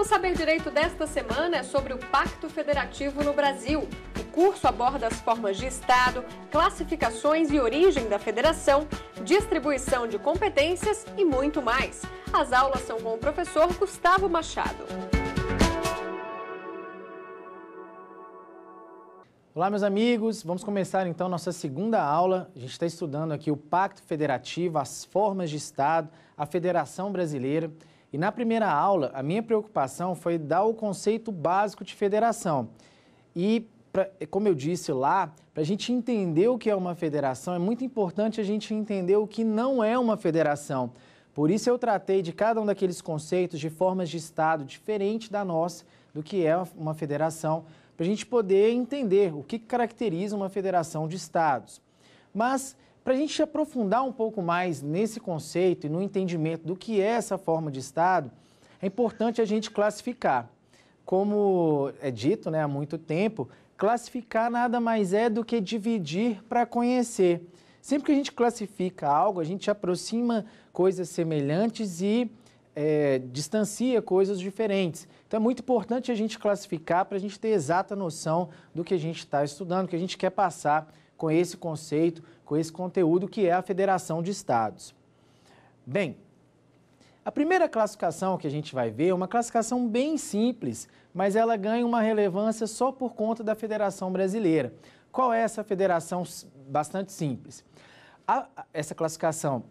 Vamos Saber Direito desta semana é sobre o Pacto Federativo no Brasil. O curso aborda as formas de Estado, classificações e origem da federação, distribuição de competências e muito mais. As aulas são com o professor Gustavo Machado. Olá, meus amigos. Vamos começar então nossa segunda aula. A gente está estudando aqui o Pacto Federativo, as formas de Estado, a Federação Brasileira. E na primeira aula, a minha preocupação foi dar o conceito básico de federação. E, como eu disse lá, para a gente entender o que é uma federação, é muito importante a gente entender o que não é uma federação. Por isso eu tratei de cada um daqueles conceitos de formas de Estado diferente da nossa, do que é uma federação, para a gente poder entender o que caracteriza uma federação de Estados. Mas, para a gente aprofundar um pouco mais nesse conceito e no entendimento do que é essa forma de Estado, é importante a gente classificar. Como é dito, há muito tempo, classificar nada mais é do que dividir para conhecer. Sempre que a gente classifica algo, a gente aproxima coisas semelhantes e distancia coisas diferentes. Então é muito importante a gente classificar para a gente ter exata noção do que a gente está estudando, do que a gente quer passar com esse conceito, com esse conteúdo que é a Federação de Estados. Bem, a primeira classificação que a gente vai ver é uma classificação bem simples, mas ela ganha uma relevância só por conta da Federação Brasileira. Qual é essa federação bastante simples? Essa classificação,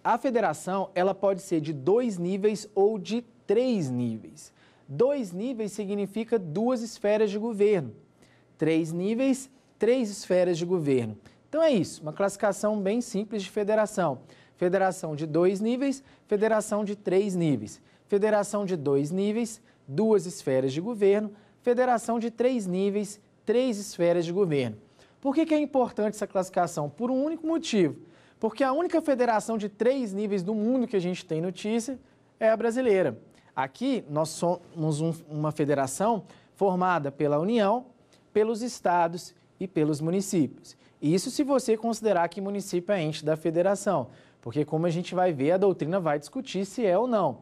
a federação, ela pode ser de 2 níveis ou de 3 níveis. 2 níveis significa 2 esferas de governo. 3 níveis, 3 esferas de governo. Então é isso, uma classificação bem simples de federação. Federação de 2 níveis, federação de 3 níveis. Federação de 2 níveis, 2 esferas de governo. Federação de 3 níveis, 3 esferas de governo. Por que é importante essa classificação? Por um único motivo. Porque a única federação de 3 níveis do mundo que a gente tem notícia é a brasileira. Aqui nós somos uma federação formada pela União, pelos estados e pelos municípios. Isso se você considerar que município é ente da federação, porque como a gente vai ver, a doutrina vai discutir se é ou não.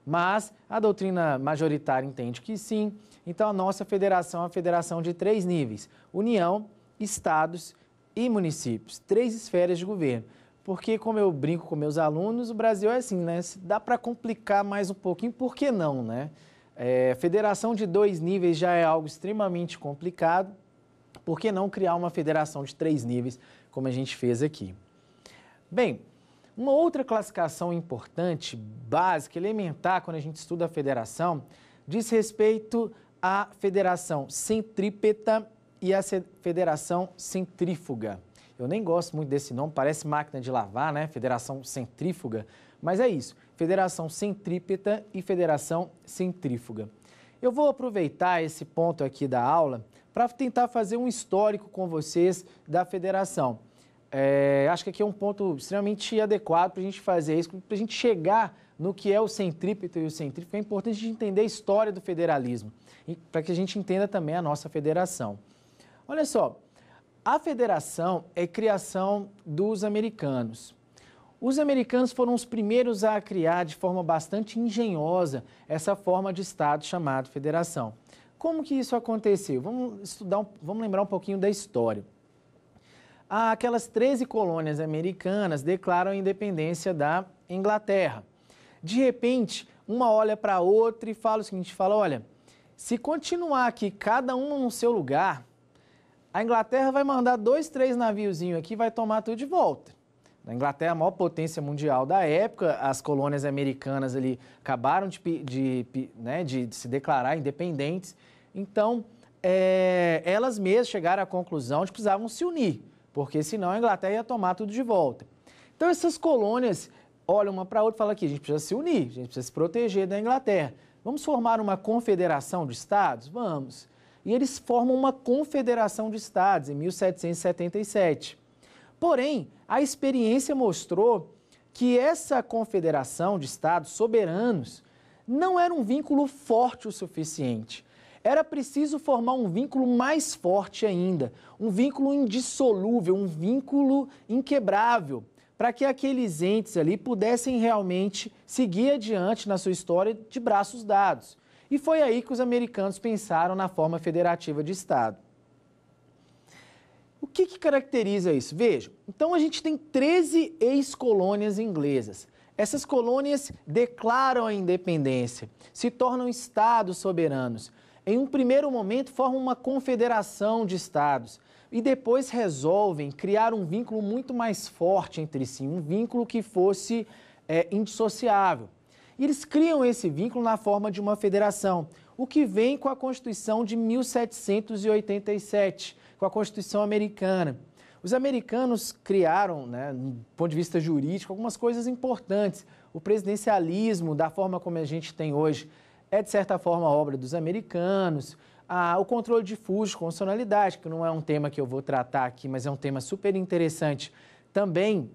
Mas a doutrina majoritária entende que sim, então a nossa federação é uma federação de 3 níveis, União, estados e municípios, 3 esferas de governo. Porque, como eu brinco com meus alunos, o Brasil é assim, Se dá para complicar mais um pouquinho, por que não, Federação de 2 níveis já é algo extremamente complicado. Por que não criar uma federação de 3 níveis, como a gente fez aqui? Bem, uma outra classificação importante, básica, elementar, quando a gente estuda a federação, diz respeito à federação centrípeta e à federação centrífuga. Eu nem gosto muito desse nome, parece máquina de lavar, Federação centrífuga, mas é isso, federação centrípeta e federação centrífuga. Eu vou aproveitar esse ponto aqui da aula para tentar fazer um histórico com vocês da federação. Acho que aqui é um ponto extremamente adequado para a gente fazer isso, para a gente chegar no que é o centrípeto e o centrífugo. É importante a gente entender a história do federalismo, para que a gente entenda também a nossa federação. Olha só, a federação é criação dos americanos. Os americanos foram os primeiros a criar de forma bastante engenhosa essa forma de Estado chamada federação. Como que isso aconteceu? Vamos lembrar um pouquinho da história. Aquelas 13 colônias americanas declaram a independência da Inglaterra. De repente, uma olha para a outra e fala o seguinte, olha, se continuar aqui cada um no seu lugar, a Inglaterra vai mandar 2, 3 naviozinhos aqui e vai tomar tudo de volta. A Inglaterra, a maior potência mundial da época, as colônias americanas ali acabaram de se declarar independentes. Então, elas mesmas chegaram à conclusão de que precisavam se unir, porque senão a Inglaterra ia tomar tudo de volta. Então, essas colônias olham uma para a outra e falam aqui, a gente precisa se unir, a gente precisa se proteger da Inglaterra. Vamos formar uma confederação de estados? Vamos. E eles formam uma confederação de estados em 1777. Porém, a experiência mostrou que essa confederação de estados soberanos não era um vínculo forte o suficiente. Era preciso formar um vínculo mais forte ainda, um vínculo indissolúvel, um vínculo inquebrável, para que aqueles entes ali pudessem realmente seguir adiante na sua história de braços dados. E foi aí que os americanos pensaram na forma federativa de Estado. O que caracteriza isso? Vejam, então a gente tem 13 ex-colônias inglesas. Essas colônias declaram a independência, se tornam estados soberanos. Em um primeiro momento, formam uma confederação de estados e depois resolvem criar um vínculo muito mais forte entre si, um vínculo que fosse indissociável. E eles criam esse vínculo na forma de uma federação, o que vem com a Constituição de 1787, com a Constituição americana. Os americanos criaram, do ponto de vista jurídico, algumas coisas importantes. O presidencialismo, da forma como a gente tem hoje, é, de certa forma, obra dos americanos. O controle difuso de constitucionalidade, que não é um tema que eu vou tratar aqui, mas é um tema super interessante, também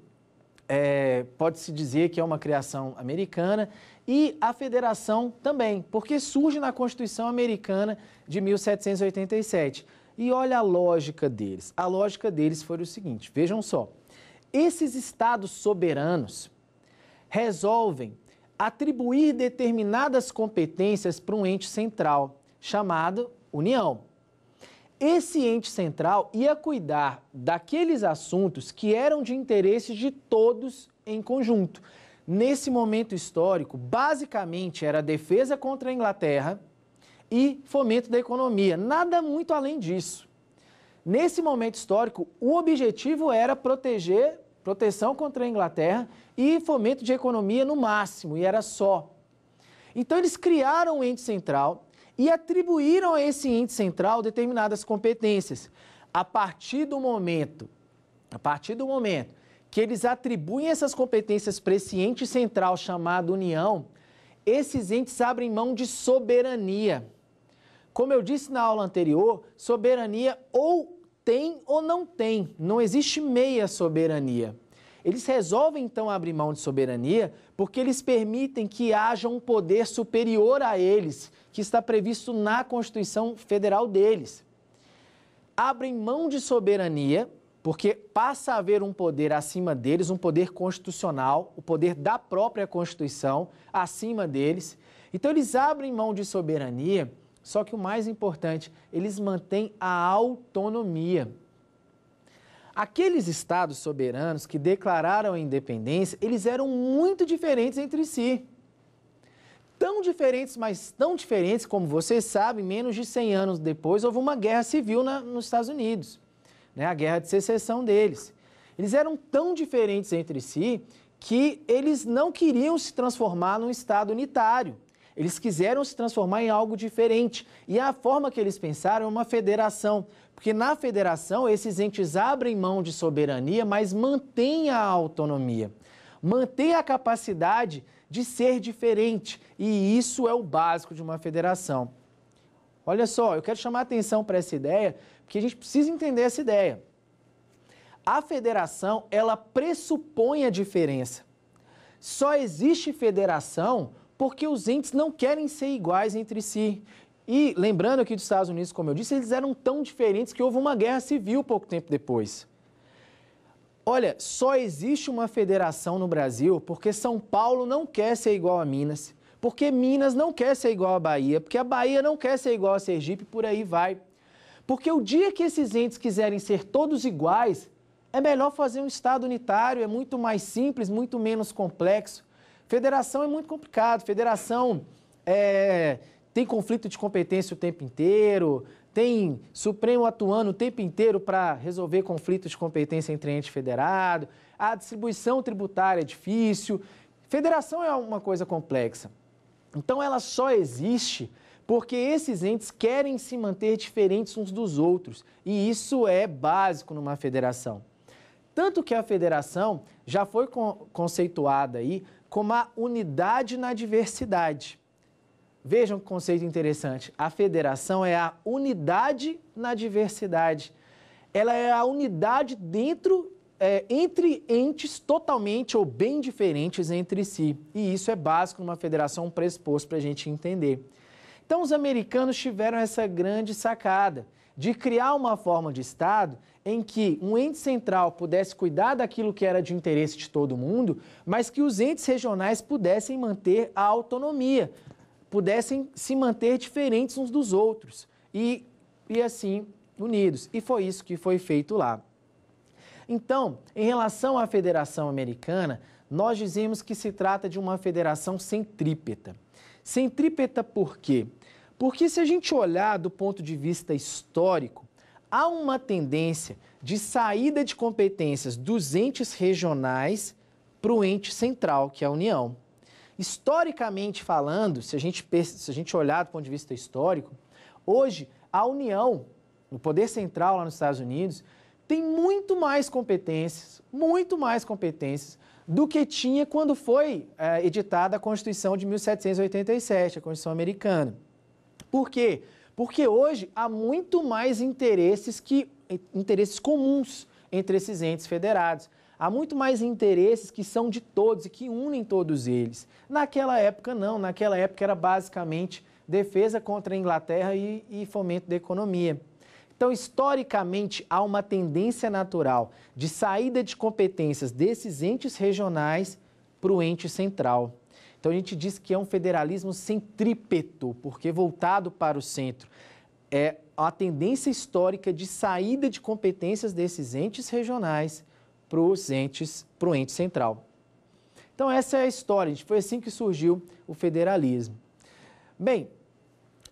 pode-se dizer que é uma criação americana. E a federação também, porque surge na Constituição Americana de 1787. E olha a lógica deles. A lógica deles foi o seguinte, vejam só. Esses estados soberanos resolvem atribuir determinadas competências para um ente central, chamado União. Esse ente central ia cuidar daqueles assuntos que eram de interesse de todos em conjunto. Nesse momento histórico, basicamente era defesa contra a Inglaterra e fomento da economia, nada muito além disso. Nesse momento histórico, o objetivo era proteção contra a Inglaterra e fomento de economia no máximo, e era só. Então eles criaram um ente central e atribuíram a esse ente central determinadas competências. A partir do momento que eles atribuem essas competências para esse ente central chamado União, esses entes abrem mão de soberania. Como eu disse na aula anterior, soberania ou tem ou não tem, não existe meia soberania. Eles resolvem então abrir mão de soberania porque eles permitem que haja um poder superior a eles, que está previsto na Constituição Federal deles. Abrem mão de soberania porque passa a haver um poder acima deles, um poder constitucional, o poder da própria Constituição acima deles. Então eles abrem mão de soberania, só que o mais importante, eles mantêm a autonomia. Aqueles estados soberanos que declararam a independência, eles eram muito diferentes entre si. Tão diferentes, mas tão diferentes, como vocês sabem, menos de 100 anos depois houve uma guerra civil nos Estados Unidos. A guerra de secessão deles. Eles eram tão diferentes entre si que eles não queriam se transformar num Estado unitário. Eles quiseram se transformar em algo diferente. E a forma que eles pensaram é uma federação. Porque na federação, esses entes abrem mão de soberania, mas mantêm a autonomia. Mantêm a capacidade de ser diferente. E isso é o básico de uma federação. Olha só, eu quero chamar a atenção para essa ideia, porque a gente precisa entender essa ideia. A federação, ela pressupõe a diferença. Só existe federação porque os entes não querem ser iguais entre si. E lembrando aqui dos Estados Unidos, como eu disse, eles eram tão diferentes que houve uma guerra civil pouco tempo depois. Olha, só existe uma federação no Brasil porque São Paulo não quer ser igual a Minas, porque Minas não quer ser igual a Bahia, porque a Bahia não quer ser igual a Sergipe, por aí vai. Porque o dia que esses entes quiserem ser todos iguais, é melhor fazer um Estado unitário, é muito mais simples, muito menos complexo. Federação é muito complicado, federação tem conflito de competência o tempo inteiro, tem Supremo atuando o tempo inteiro para resolver conflitos de competência entre ente federado, a distribuição tributária é difícil, federação é uma coisa complexa. Então ela só existe porque esses entes querem se manter diferentes uns dos outros, e isso é básico numa federação. Tanto que a federação já foi conceituada aí como a unidade na diversidade. Vejam que conceito interessante. A federação é a unidade na diversidade. Ela é a unidade entre entes totalmente ou bem diferentes entre si. E isso é básico numa federação, um pressuposto para a gente entender. Então, os americanos tiveram essa grande sacada de criar uma forma de Estado em que um ente central pudesse cuidar daquilo que era de interesse de todo mundo, mas que os entes regionais pudessem manter a autonomia. pudessem se manter diferentes uns dos outros e assim unidos. E foi isso que foi feito lá. Então, em relação à Federação Americana, nós dizemos que se trata de uma federação centrípeta. Centrípeta por quê? Porque se a gente olhar do ponto de vista histórico, há uma tendência de saída de competências dos entes regionais para o ente central, que é a União. Historicamente falando, se a gente olhar do ponto de vista histórico, hoje a União, o poder central lá nos Estados Unidos, tem muito mais competências do que tinha quando foi editada a Constituição de 1787, a Constituição Americana. Por quê? Porque hoje há muito mais interesses comuns entre esses entes federados. Há muito mais interesses que são de todos e que unem todos eles. Naquela época não, naquela época era basicamente defesa contra a Inglaterra e fomento da economia. Então, historicamente, há uma tendência natural de saída de competências desses entes regionais para o ente central. Então, a gente diz que é um federalismo centrípeto, porque voltado para o centro. É a tendência histórica de saída de competências desses entes regionais para o ente central. Então, essa é a história. Foi assim que surgiu o federalismo. Bem,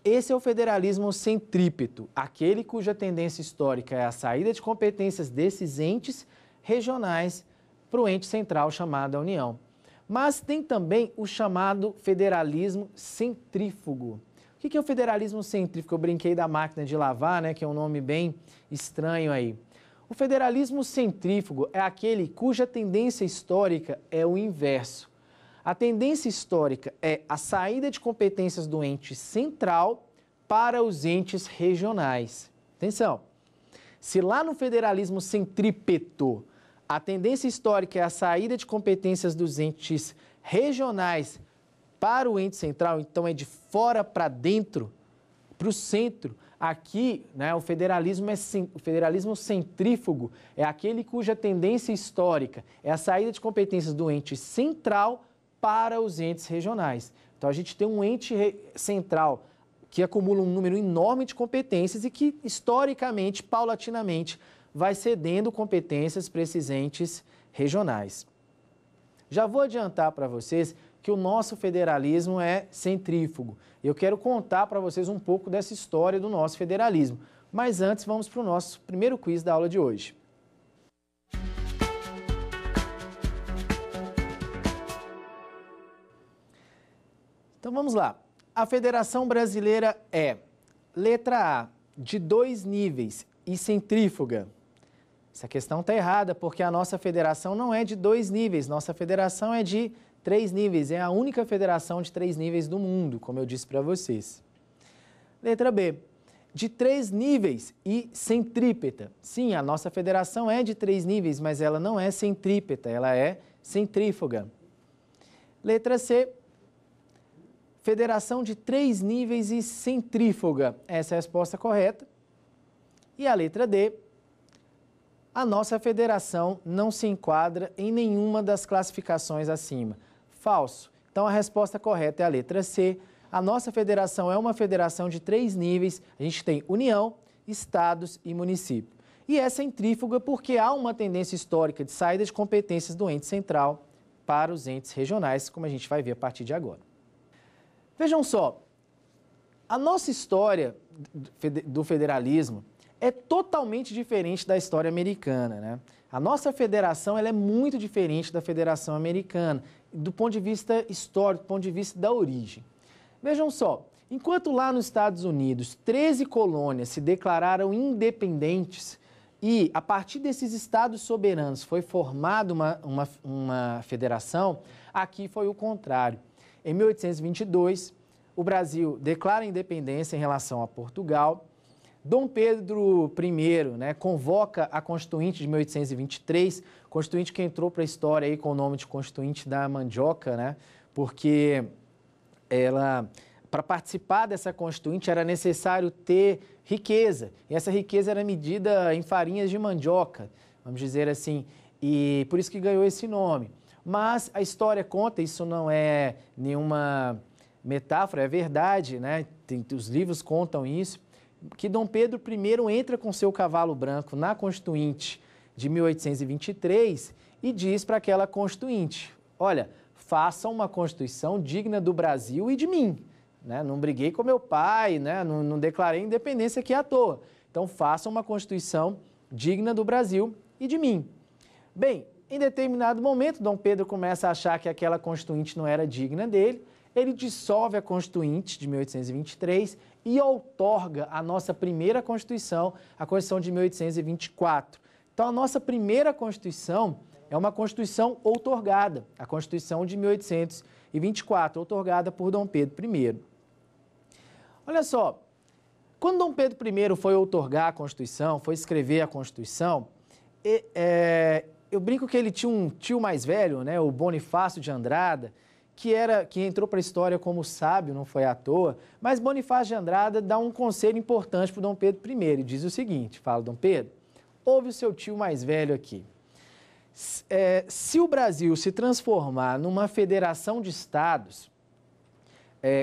esse é o federalismo centrípeto, aquele cuja tendência histórica é a saída de competências desses entes regionais para o ente central chamado União. Mas tem também o chamado federalismo centrífugo. O que é o federalismo centrífugo? Eu brinquei da máquina de lavar, né, que é um nome bem estranho aí. O federalismo centrífugo é aquele cuja tendência histórica é o inverso. A tendência histórica é a saída de competências do ente central para os entes regionais. Atenção, se lá no federalismo centrípeto a tendência histórica é a saída de competências dos entes regionais para o ente central, então é de fora para dentro, para o centro. Aqui, né, o federalismo centrífugo é aquele cuja tendência histórica é a saída de competências do ente central para os entes regionais. Então, a gente tem um ente central que acumula um número enorme de competências e que, historicamente, paulatinamente, vai cedendo competências para esses entes regionais. Já vou adiantar para vocês que o nosso federalismo é centrífugo. Eu quero contar para vocês um pouco dessa história do nosso federalismo. Mas antes, vamos para o nosso primeiro quiz da aula de hoje. Então vamos lá. A Federação Brasileira é, letra A, de 2 níveis e centrífuga. Essa questão está errada, porque a nossa federação não é de 2 níveis, nossa federação é de 3 níveis, é a única federação de 3 níveis do mundo, como eu disse para vocês. Letra B, de 3 níveis e centrípeta. Sim, a nossa federação é de 3 níveis, mas ela não é centrípeta, ela é centrífuga. Letra C, federação de 3 níveis e centrífuga. Essa é a resposta correta. E a letra D, a nossa federação não se enquadra em nenhuma das classificações acima. Falso. Então, a resposta correta é a letra C. A nossa federação é uma federação de 3 níveis. A gente tem União, Estados e município. E é centrífuga porque há uma tendência histórica de saída de competências do ente central para os entes regionais, como a gente vai ver a partir de agora. Vejam só, a nossa história do federalismo é totalmente diferente da história americana, né? A nossa federação ela é muito diferente da federação americana, do ponto de vista histórico, do ponto de vista da origem. Vejam só, enquanto lá nos Estados Unidos 13 colônias se declararam independentes e a partir desses estados soberanos foi formada uma federação, aqui foi o contrário. Em 1822, o Brasil declara independência em relação a Portugal. Dom Pedro I, né, convoca a Constituinte de 1823, Constituinte que entrou para a história aí com o nome de Constituinte da Mandioca, né, porque para participar dessa Constituinte era necessário ter riqueza, e essa riqueza era medida em farinhas de mandioca, vamos dizer assim, e por isso que ganhou esse nome. Mas a história conta, isso não é nenhuma metáfora, é verdade, né? Os livros contam isso, que Dom Pedro I entra com seu cavalo branco na Constituinte de 1823 e diz para aquela Constituinte, olha, faça uma Constituição digna do Brasil e de mim. Né? Não briguei com meu pai, né? Não declarei independência aqui à toa. Então, faça uma Constituição digna do Brasil e de mim. Bem, em determinado momento, Dom Pedro começa a achar que aquela Constituinte não era digna dele, ele dissolve a Constituinte de 1823 e outorga a nossa primeira Constituição, a Constituição de 1824. Então, a nossa primeira Constituição é uma Constituição outorgada, a Constituição de 1824, outorgada por Dom Pedro I. Olha só, quando Dom Pedro I foi outorgar a Constituição, foi escrever a Constituição, eu brinco que ele tinha um tio mais velho, né, o Bonifácio de Andrada, que entrou para a história como sábio, não foi à toa, mas Bonifácio de Andrada dá um conselho importante para o Dom Pedro I. Ele diz o seguinte, fala, Dom Pedro, ouve o seu tio mais velho aqui. Se o Brasil se transformar numa federação de estados,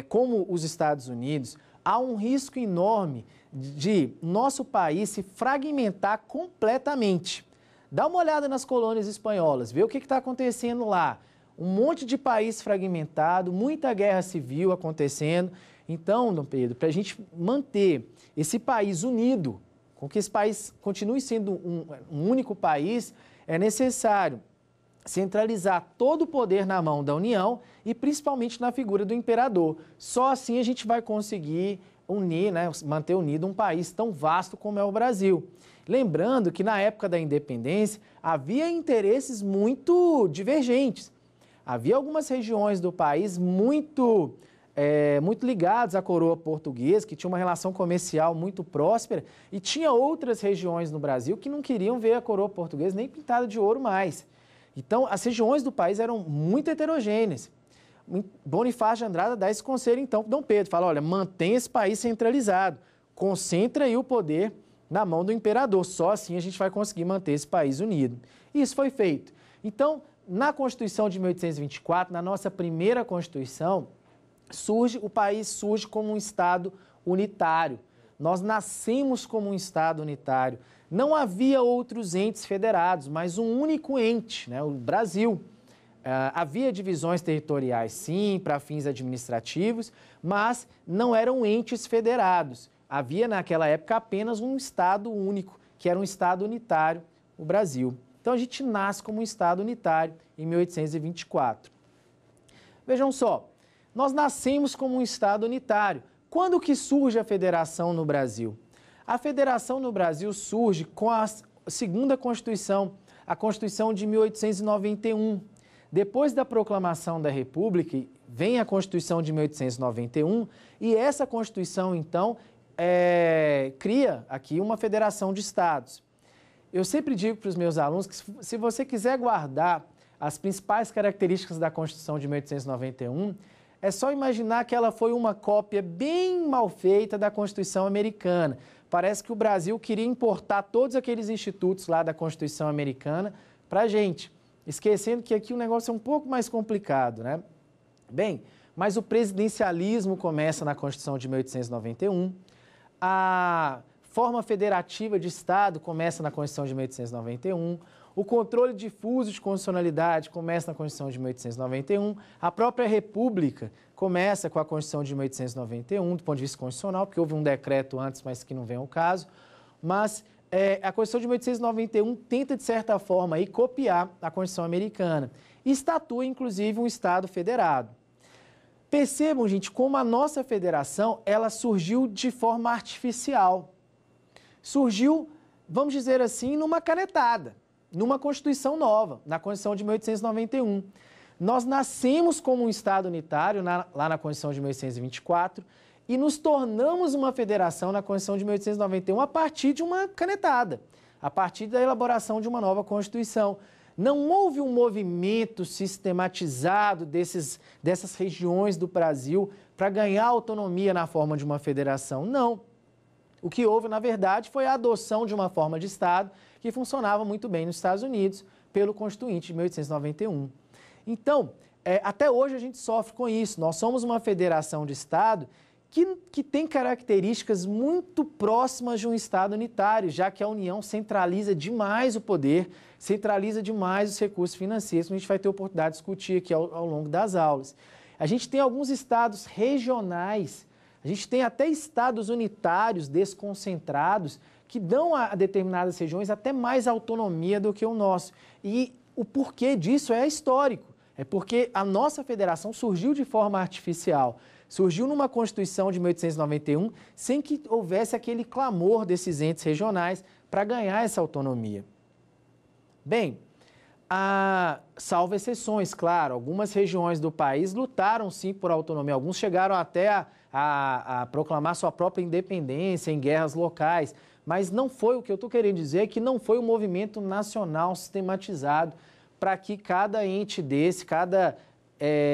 como os Estados Unidos, há um risco enorme de nosso país se fragmentar completamente. Dá uma olhada nas colônias espanholas, vê o que está acontecendo lá. Um monte de país fragmentado, muita guerra civil acontecendo. Então, Dom Pedro, para a gente manter esse país unido, com que esse país continue sendo um único país, é necessário centralizar todo o poder na mão da União e principalmente na figura do imperador. Só assim a gente vai conseguir unir, né, manter unido um país tão vasto como é o Brasil. Lembrando que na época da independência havia interesses muito divergentes. Havia algumas regiões do país muito ligadas à coroa portuguesa, que tinha uma relação comercial muito próspera, e tinha outras regiões no Brasil que não queriam ver a coroa portuguesa nem pintada de ouro mais. Então, as regiões do país eram muito heterogêneas. Bonifácio de Andrada dá esse conselho, então, para Dom Pedro. Fala, olha, mantenha esse país centralizado, concentra aí o poder na mão do imperador. Só assim a gente vai conseguir manter esse país unido. E isso foi feito. Então, na Constituição de 1824, na nossa primeira Constituição, o país surge como um Estado unitário. Nós nascemos como um Estado unitário. Não havia outros entes federados, mas um único ente, né, o Brasil. Havia divisões territoriais, sim, para fins administrativos, mas não eram entes federados. Havia, naquela época, apenas um Estado único, que era um Estado unitário, o Brasil. Então, a gente nasce como um Estado unitário em 1824. Vejam só, nós nascemos como um Estado unitário. Quando que surge a federação no Brasil? A federação no Brasil surge com a segunda Constituição, a Constituição de 1891. Depois da proclamação da República, vem a Constituição de 1891 e essa Constituição, então, cria aqui uma federação de estados. Eu sempre digo para os meus alunos que se você quiser guardar as principais características da Constituição de 1891, é só imaginar que ela foi uma cópia bem mal feita da Constituição americana. Parece que o Brasil queria importar todos aqueles institutos lá da Constituição americana para a gente, esquecendo que aqui o negócio é um pouco mais complicado, né? Bem, mas o presidencialismo começa na Constituição de 1891, a forma federativa de Estado começa na Constituição de 1891, o controle difuso de constitucionalidade começa na Constituição de 1891, a própria República começa com a Constituição de 1891, do ponto de vista constitucional, porque houve um decreto antes, mas que não vem ao caso, mas a Constituição de 1891 tenta, de certa forma, aí, copiar a Constituição americana e estatua, inclusive, um Estado federado. Percebam, gente, como a nossa federação, ela surgiu de forma artificial. Surgiu, vamos dizer assim, numa canetada, numa Constituição nova, na Constituição de 1891. Nós nascemos como um Estado unitário lá na Constituição de 1824 e nos tornamos uma federação na Constituição de 1891 a partir de uma canetada, a partir da elaboração de uma nova Constituição. Não houve um movimento sistematizado dessas regiões do Brasil para ganhar autonomia na forma de uma federação, não. O que houve, na verdade, foi a adoção de uma forma de Estado que funcionava muito bem nos Estados Unidos pelo Constituinte de 1891. Então, até hoje a gente sofre com isso. Nós somos uma federação de Estado que tem características muito próximas de um Estado unitário, já que a União centraliza demais o poder, centraliza demais os recursos financeiros, que a gente vai ter oportunidade de discutir aqui ao longo das aulas. A gente tem alguns estados regionais, a gente tem até estados unitários desconcentrados que dão a determinadas regiões até mais autonomia do que o nosso. E o porquê disso é histórico, é porque a nossa federação surgiu de forma artificial. Surgiu numa Constituição de 1891, sem que houvesse aquele clamor desses entes regionais para ganhar essa autonomia. Bem, salvo exceções, claro, algumas regiões do país lutaram sim por autonomia, alguns chegaram até a proclamar sua própria independência em guerras locais, mas não foi, o que eu estou querendo dizer, que não foi um movimento nacional sistematizado para que cada ente desse, cada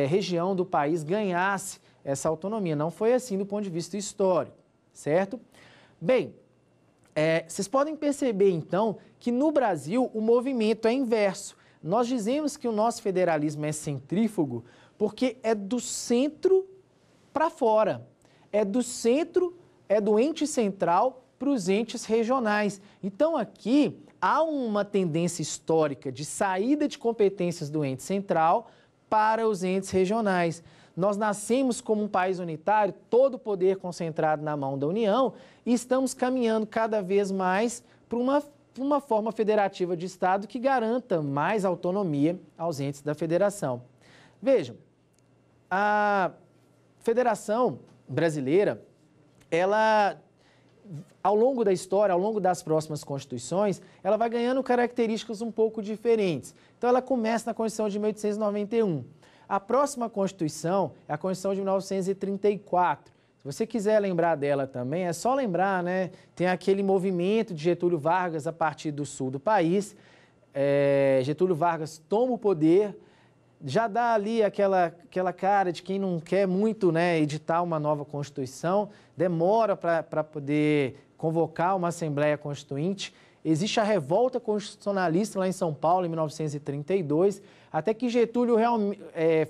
região do país ganhasse essa autonomia. Não foi assim do ponto de vista histórico, certo? Bem, vocês podem perceber, então, que no Brasil o movimento é inverso. Nós dizemos que o nosso federalismo é centrífugo porque é do centro para fora. É do centro, é do ente central para os entes regionais. Então, aqui há uma tendência histórica de saída de competências do ente central para os entes regionais. Nós nascemos como um país unitário, todo o poder concentrado na mão da União, e estamos caminhando cada vez mais para uma forma federativa de Estado que garanta mais autonomia aos entes da federação. Vejam, a Federação Brasileira, ela, ao longo da história, ao longo das próximas constituições, ela vai ganhando características um pouco diferentes. Então, ela começa na Constituição de 1891. A próxima Constituição é a Constituição de 1934. Se você quiser lembrar dela também, é só lembrar, né? Tem aquele movimento de Getúlio Vargas a partir do sul do país. Getúlio Vargas toma o poder, já dá ali aquela cara de quem não quer muito, né, editar uma nova Constituição, demora para poder convocar uma Assembleia Constituinte. Existe a revolta constitucionalista lá em São Paulo, em 1932, até que Getúlio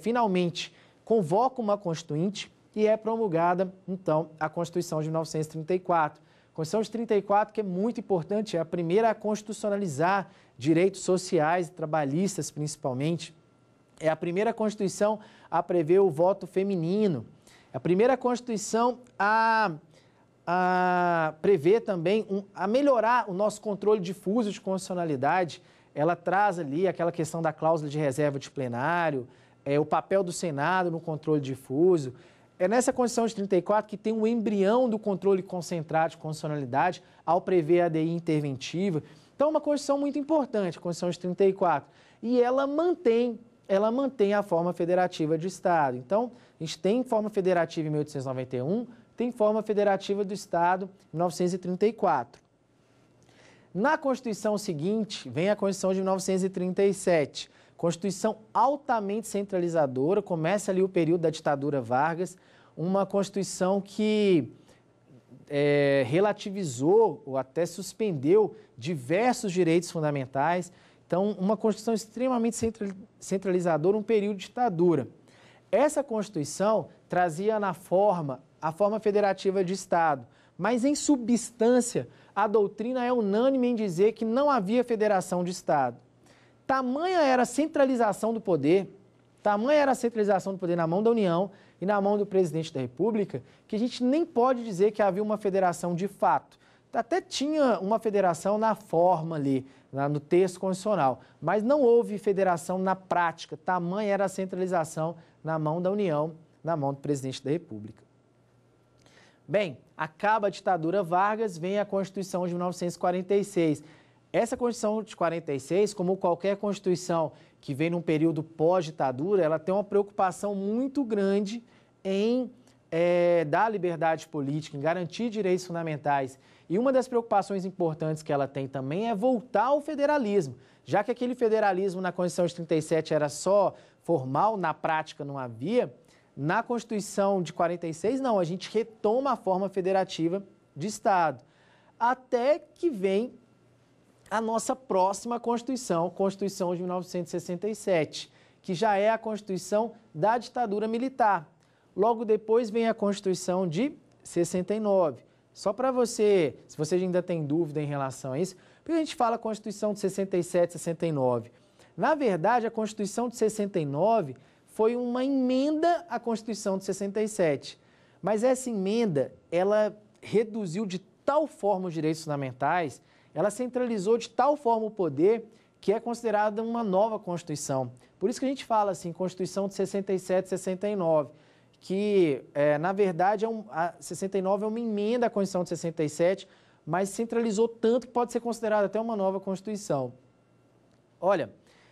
finalmente convoca uma Constituinte e é promulgada, então, a Constituição de 1934. A Constituição de 1934, que é muito importante, é a primeira a constitucionalizar direitos sociais e trabalhistas, principalmente. É a primeira Constituição a prever o voto feminino. É a primeira Constituição a prever também, a melhorar o nosso controle difuso de constitucionalidade. Ela traz ali aquela questão da cláusula de reserva de plenário, o papel do Senado no controle difuso. É nessa Constituição de 1934 que tem o embrião do controle concentrado de constitucionalidade ao prever a ADI interventiva. Então, é uma Constituição muito importante, a Constituição de 1934. E ela mantém a forma federativa de Estado. Então, a gente tem forma federativa em 1891, tem forma federativa do Estado em 1934. Na Constituição seguinte, vem a Constituição de 1937. Constituição altamente centralizadora, começa ali o período da ditadura Vargas, uma Constituição que relativizou ou até suspendeu diversos direitos fundamentais. Então, uma Constituição extremamente centralizadora, um período de ditadura. Essa Constituição trazia a forma federativa de Estado, mas em substância, a doutrina é unânime em dizer que não havia federação de Estado. Tamanha era a centralização do poder, na mão da União e na mão do presidente da República, que a gente nem pode dizer que havia uma federação de fato. Até tinha uma federação na forma ali, no texto constitucional, mas não houve federação na prática. Tamanha era a centralização na mão da União, na mão do presidente da República. Bem, acaba a ditadura Vargas, vem a Constituição de 1946. Essa Constituição de 46, como qualquer Constituição que vem num período pós-ditadura, ela tem uma preocupação muito grande em dar liberdade política, em garantir direitos fundamentais. E uma das preocupações importantes que ela tem também é voltar ao federalismo. Já que aquele federalismo na Constituição de 37 era só formal, na prática não havia, na Constituição de 46, não, a gente retoma a forma federativa de Estado. Até que vem a nossa próxima Constituição, Constituição de 1967, que já é a Constituição da ditadura militar. Logo depois vem a Constituição de 69. Só para você, se você ainda tem dúvida em relação a isso, porque a gente fala Constituição de 67, 69. Na verdade, a Constituição de 69 foi uma emenda à Constituição de 67. Mas essa emenda, ela reduziu de tal forma os direitos fundamentais, ela centralizou de tal forma o poder, que é considerada uma nova Constituição. Por isso que a gente fala assim, Constituição de 67, 69, que, na verdade, a 69 é uma emenda à Constituição de 67, mas centralizou tanto que pode ser considerada até uma nova Constituição. Olha,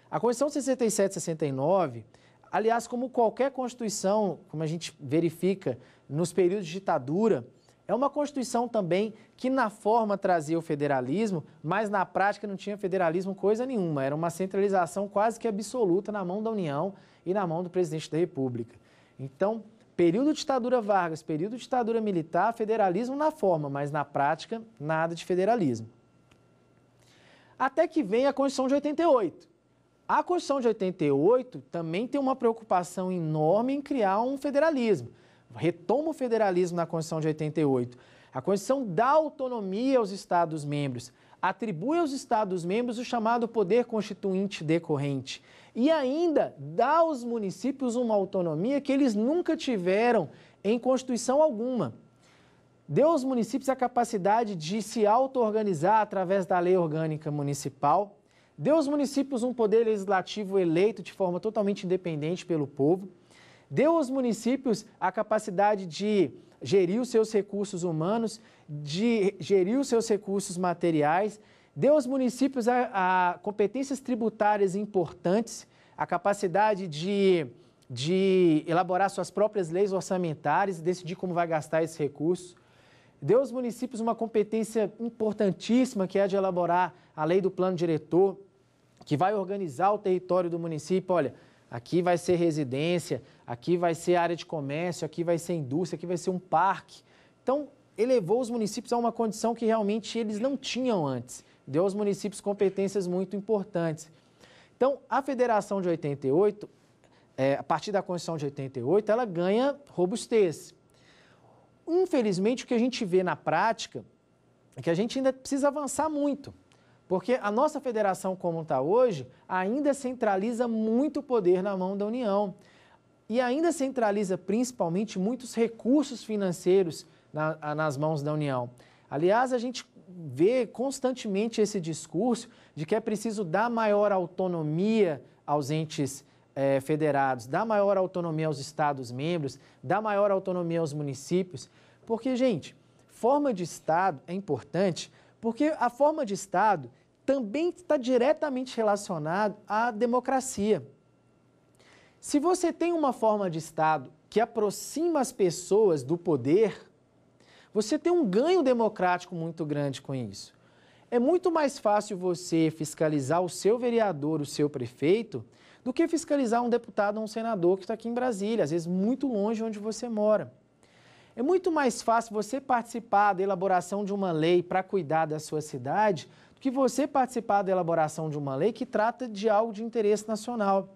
a Constituição de 67 e 69, aliás, como qualquer Constituição, como a gente verifica nos períodos de ditadura, é uma Constituição também que na forma trazia o federalismo, mas na prática não tinha federalismo coisa nenhuma. Era uma centralização quase que absoluta na mão da União e na mão do presidente da República. Então, período de ditadura Vargas, período de ditadura militar, federalismo na forma, mas na prática, nada de federalismo. Até que vem a Constituição de 88. A Constituição de 88 também tem uma preocupação enorme em criar um federalismo. Retoma o federalismo na Constituição de 88. A Constituição dá autonomia aos Estados-membros, atribui aos Estados-membros o chamado poder constituinte decorrente e ainda dá aos municípios uma autonomia que eles nunca tiveram em Constituição alguma. Deu aos municípios a capacidade de se auto-organizar através da lei orgânica municipal, deu aos municípios um poder legislativo eleito de forma totalmente independente pelo povo, deu aos municípios a capacidade de gerir os seus recursos humanos, de gerir os seus recursos materiais, deu aos municípios a competências tributárias importantes, a capacidade de elaborar suas próprias leis orçamentárias e decidir como vai gastar esses recursos. Deu aos municípios uma competência importantíssima, que é a de elaborar a lei do plano diretor, que vai organizar o território do município. Olha, aqui vai ser residência, aqui vai ser área de comércio, aqui vai ser indústria, aqui vai ser um parque. Então, elevou os municípios a uma condição que realmente eles não tinham antes. Deu aos municípios competências muito importantes. Então, a Federação de 88, a partir da Constituição de 88, ela ganha robustez. Infelizmente, o que a gente vê na prática é que a gente ainda precisa avançar muito. Porque a nossa federação como está hoje, ainda centraliza muito poder na mão da União. E ainda centraliza principalmente muitos recursos financeiros nas mãos da União. Aliás, a gente vê constantemente esse discurso de que é preciso dar maior autonomia aos entes federados, dar maior autonomia aos Estados-membros, dar maior autonomia aos municípios. Porque, gente, forma de Estado é importante, porque a forma de Estado também está diretamente relacionado à democracia. Se você tem uma forma de Estado que aproxima as pessoas do poder, você tem um ganho democrático muito grande com isso. É muito mais fácil você fiscalizar o seu vereador, o seu prefeito, do que fiscalizar um deputado ou um senador que está aqui em Brasília, às vezes muito longe de onde você mora. É muito mais fácil você participar da elaboração de uma lei para cuidar da sua cidade do que você participar da elaboração de uma lei que trata de algo de interesse nacional.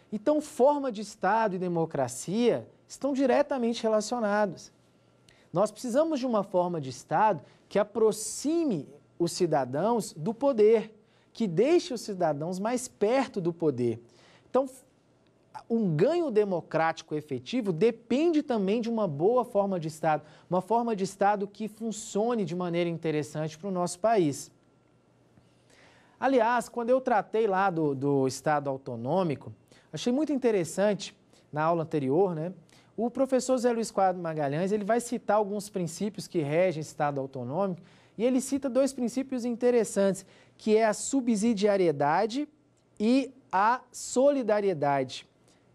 Então, forma de Estado e democracia estão diretamente relacionados. Nós precisamos de uma forma de Estado que aproxime os cidadãos do poder, que deixe os cidadãos mais perto do poder. Então, um ganho democrático efetivo depende também de uma boa forma de Estado, uma forma de Estado que funcione de maneira interessante para o nosso país. Aliás, quando eu tratei lá do Estado autonômico, achei muito interessante, na aula anterior, né? O professor Zé Luiz Quadro Magalhães, ele vai citar alguns princípios que regem o Estado autonômico, e ele cita dois princípios interessantes, que é a subsidiariedade e a solidariedade.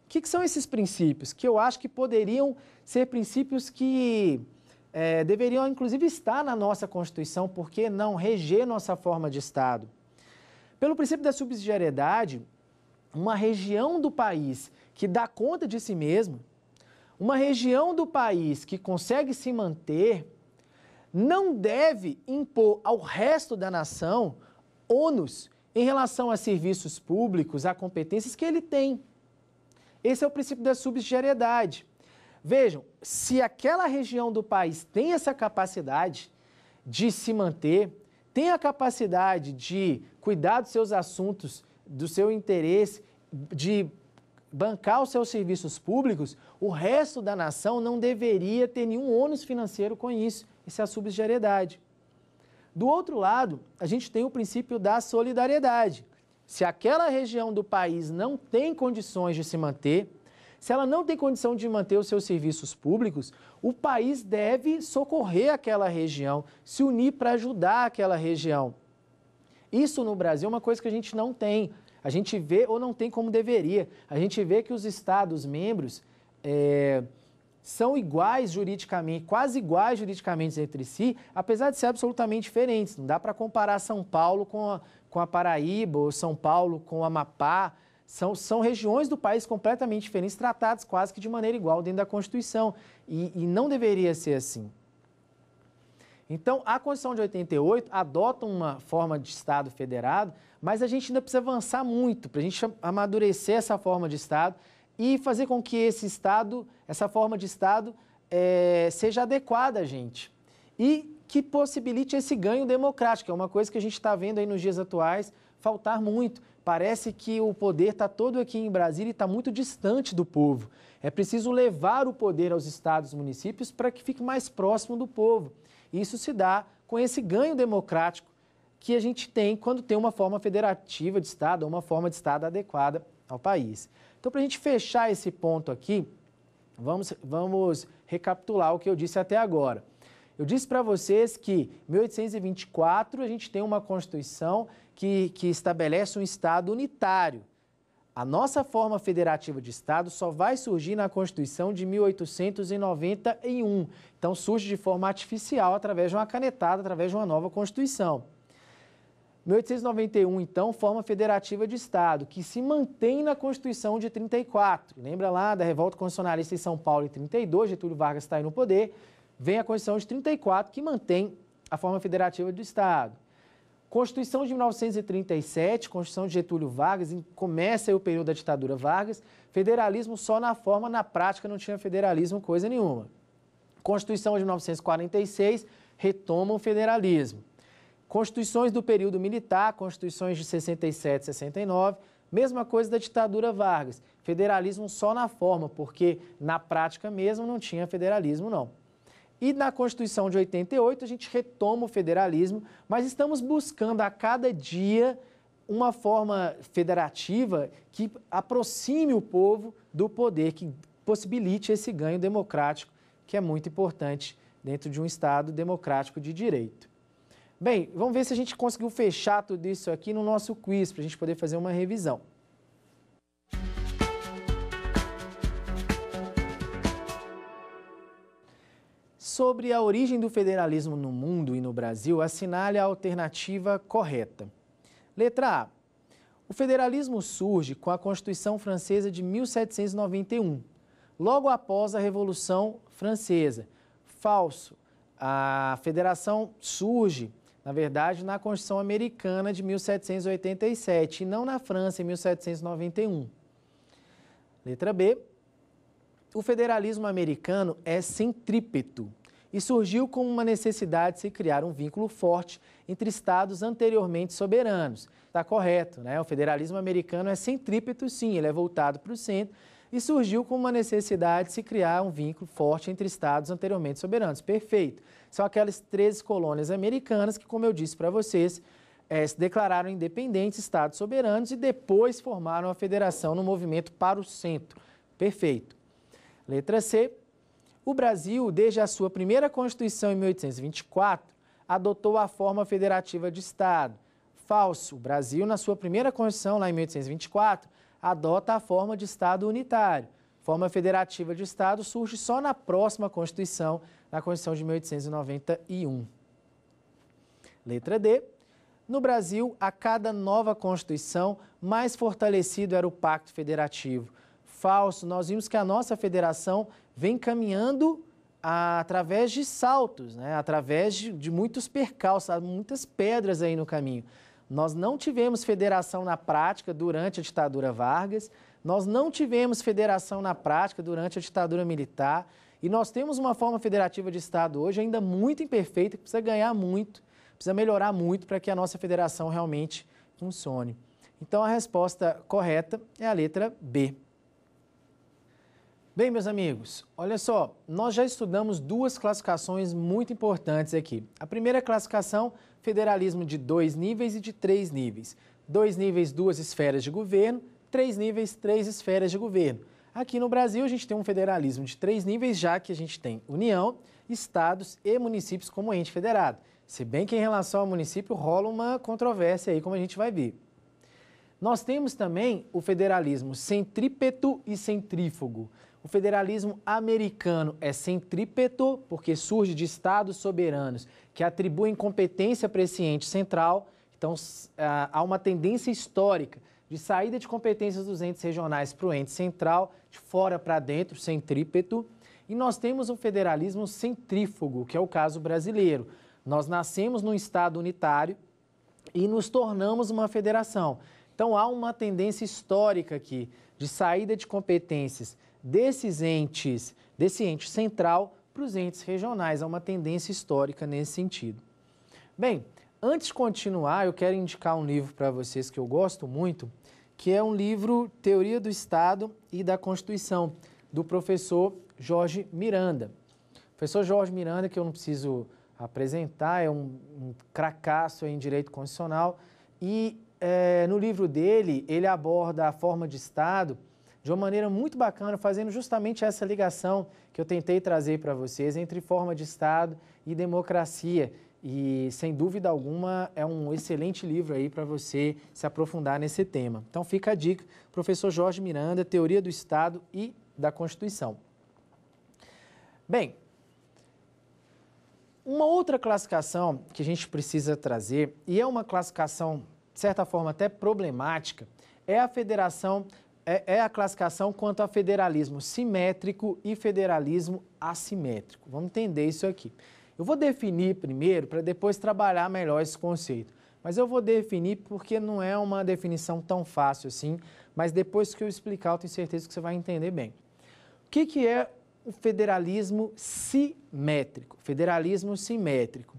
O que são esses princípios? Que eu acho que poderiam ser princípios que deveriam, inclusive, estar na nossa Constituição, porque não reger nossa forma de Estado. Pelo princípio da subsidiariedade, uma região do país que dá conta de si mesma, uma região do país que consegue se manter, não deve impor ao resto da nação ônus em relação a serviços públicos, a competências que ele tem. Esse é o princípio da subsidiariedade. Vejam, se aquela região do país tem essa capacidade de se manter, tem a capacidade de cuidar dos seus assuntos, do seu interesse, de bancar os seus serviços públicos, o resto da nação não deveria ter nenhum ônus financeiro com isso. Isso é a subsidiariedade. Do outro lado, a gente tem o princípio da solidariedade. Se aquela região do país não tem condições de se manter, se ela não tem condição de manter os seus serviços públicos, o país deve socorrer aquela região, se unir para ajudar aquela região. Isso no Brasil é uma coisa que a gente não tem. A gente vê, ou não tem como deveria, a gente vê que os Estados-membros são iguais juridicamente, quase iguais juridicamente entre si, apesar de ser absolutamente diferentes. Não dá para comparar São Paulo com a Paraíba, ou São Paulo com o Amapá. São regiões do país completamente diferentes, tratadas quase que de maneira igual dentro da Constituição. E não deveria ser assim. Então, a Constituição de 88 adota uma forma de Estado federado, mas a gente ainda precisa avançar muito para a gente amadurecer essa forma de Estado e fazer com que essa forma de Estado seja adequada a gente. E que possibilite esse ganho democrático, que é uma coisa que a gente está vendo aí nos dias atuais faltar muito. Parece que o poder está todo aqui em Brasília e está muito distante do povo. É preciso levar o poder aos estados e municípios para que fique mais próximo do povo. Isso se dá com esse ganho democrático que a gente tem quando tem uma forma federativa de Estado, ou uma forma de Estado adequada ao país. Então, para a gente fechar esse ponto aqui, vamos recapitular o que eu disse até agora. Eu disse para vocês que em 1824 a gente tem uma Constituição que estabelece um Estado unitário. A nossa forma federativa de Estado só vai surgir na Constituição de 1891. Então, surge de forma artificial, através de uma canetada, através de uma nova Constituição. 1891, então, forma federativa de Estado, que se mantém na Constituição de 34. Lembra lá da revolta constitucionalista em São Paulo em 32, Getúlio Vargas está aí no poder, vem a Constituição de 34, que mantém a forma federativa do Estado. Constituição de 1937, Constituição de Getúlio Vargas, começa aí o período da ditadura Vargas, federalismo só na forma, na prática não tinha federalismo coisa nenhuma. Constituição de 1946, retoma o federalismo. Constituições do período militar, constituições de 67 e 69, mesma coisa da ditadura Vargas, federalismo só na forma, porque na prática mesmo não tinha federalismo não. E na Constituição de 88 a gente retoma o federalismo, mas estamos buscando a cada dia uma forma federativa que aproxime o povo do poder, que possibilite esse ganho democrático, que é muito importante dentro de um Estado democrático de direito. Bem, vamos ver se a gente conseguiu fechar tudo isso aqui no nosso quiz, para a gente poder fazer uma revisão. Sobre a origem do federalismo no mundo e no Brasil, assinale a alternativa correta. Letra A. O federalismo surge com a Constituição Francesa de 1791, logo após a Revolução Francesa. Falso. A federação surge, na verdade, na Constituição Americana de 1787 e não na França, em 1791. Letra B. O federalismo americano é centrípeto e surgiu como uma necessidade de se criar um vínculo forte entre estados anteriormente soberanos. Está correto, né? O federalismo americano é centrípeto, sim, ele é voltado para o centro e surgiu como uma necessidade de se criar um vínculo forte entre estados anteriormente soberanos. Perfeito. São aquelas 13 colônias americanas que, como eu disse para vocês, se declararam independentes, estados soberanos e depois formaram a federação no movimento para o centro. Perfeito. Letra C. O Brasil, desde a sua primeira Constituição em 1824, adotou a forma federativa de Estado. Falso. O Brasil, na sua primeira Constituição, lá em 1824, adota a forma de Estado unitário. Forma federativa de Estado surge só na próxima Constituição, na Constituição de 1891. Letra D. No Brasil, a cada nova Constituição, mais fortalecido era o Pacto Federativo. Falso. Nós vimos que a nossa federação vem caminhando através de saltos, né? Através de muitos percalços, muitas pedras aí no caminho. Nós não tivemos federação na prática durante a ditadura Vargas, nós não tivemos federação na prática durante a ditadura militar e nós temos uma forma federativa de Estado hoje ainda muito imperfeita, que precisa ganhar muito, precisa melhorar muito para que a nossa federação realmente funcione. Então, a resposta correta é a letra B. Bem, meus amigos, olha só, nós já estudamos duas classificações muito importantes aqui. A primeira classificação, federalismo de 2 níveis e de 3 níveis. 2 níveis, 2 esferas de governo, 3 níveis, 3 esferas de governo. Aqui no Brasil, a gente tem um federalismo de 3 níveis, já que a gente tem União, estados e municípios como ente federado. Se bem que em relação ao município rola uma controvérsia aí, como a gente vai ver. Nós temos também o federalismo centrípeto e centrífugo. O federalismo americano é centrípeto, porque surge de estados soberanos que atribuem competência para esse ente central. Então, há uma tendência histórica de saída de competências dos entes regionais para o ente central, de fora para dentro, centrípeto. E nós temos o federalismo centrífugo, que é o caso brasileiro. Nós nascemos num estado unitário e nos tornamos uma federação. Então, há uma tendência histórica aqui de saída de competências desse ente central para os entes regionais. Há uma tendência histórica nesse sentido. Bem, antes de continuar, eu quero indicar um livro para vocês que eu gosto muito, que é um livro Teoria do Estado e da Constituição, do professor Jorge Miranda. O professor Jorge Miranda, que eu não preciso apresentar, é um cracaço em direito constitucional e no livro dele, ele aborda a forma de Estado de uma maneira muito bacana, fazendo justamente essa ligação que eu tentei trazer para vocês entre forma de Estado e democracia. E, sem dúvida alguma, é um excelente livro aí para você se aprofundar nesse tema. Então, fica a dica, professor Jorge Miranda, Teoria do Estado e da Constituição. Bem, uma outra classificação que a gente precisa trazer, e é uma classificação de certa forma até problemática, é a classificação quanto a federalismo simétrico e federalismo assimétrico. Vamos entender isso aqui. Eu vou definir primeiro para depois trabalhar melhor esse conceito. Mas eu vou definir porque não é uma definição tão fácil assim, mas depois que eu explicar eu tenho certeza que você vai entender bem. O que é o federalismo simétrico? Federalismo simétrico.